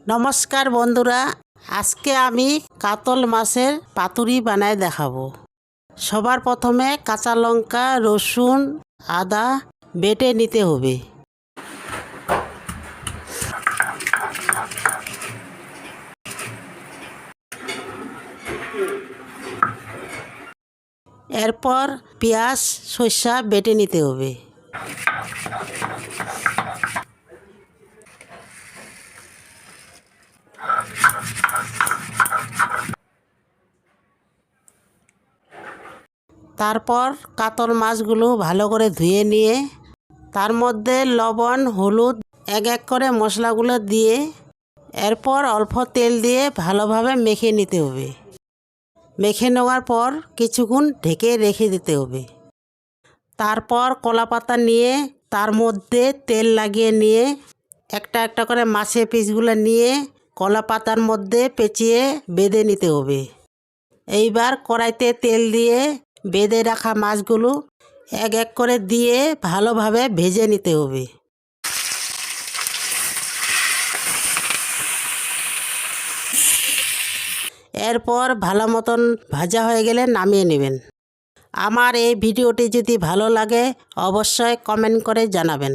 নমস্কার বন্ধুরা, আজকে আমি কাতল মাছের পাতুরি বানায় দেখাবো। সবার প্রথমে কাঁচা লঙ্কা, রসুন, আদা বেটে নিতে হবে। এরপর পেঁয়াজ, সরষা বেটে নিতে হবে। তারপর কাতল মাছগুলো ভালো করে ধুয়ে নিয়ে তার মধ্যে লবণ, হলুদ এক এক করে মশলাগুলো দিয়ে এরপর অল্প তেল দিয়ে ভালোভাবে মেখে নিতে হবে। মেখে নেওয়ার পর কিছুক্ষণ ঢেকে রেখে দিতে হবে। তারপর কলা পাতা নিয়ে তার মধ্যে তেল লাগিয়ে নিয়ে একটা একটা করে মাছের পিসগুলো নিয়ে কলা পাতার মধ্যে পেঁচিয়ে বেঁধে নিতে হবে। এইবার কড়াইতে তেল দিয়ে বেঁধে রাখা মাছগুলো এক এক করে দিয়ে ভালোভাবে ভেজে নিতে হবে। এরপর ভালো মতন ভাজা হয়ে গেলে নামিয়ে নেবেন। আমার এই ভিডিওটি যদি ভালো লাগে অবশ্যই কমেন্ট করে জানাবেন।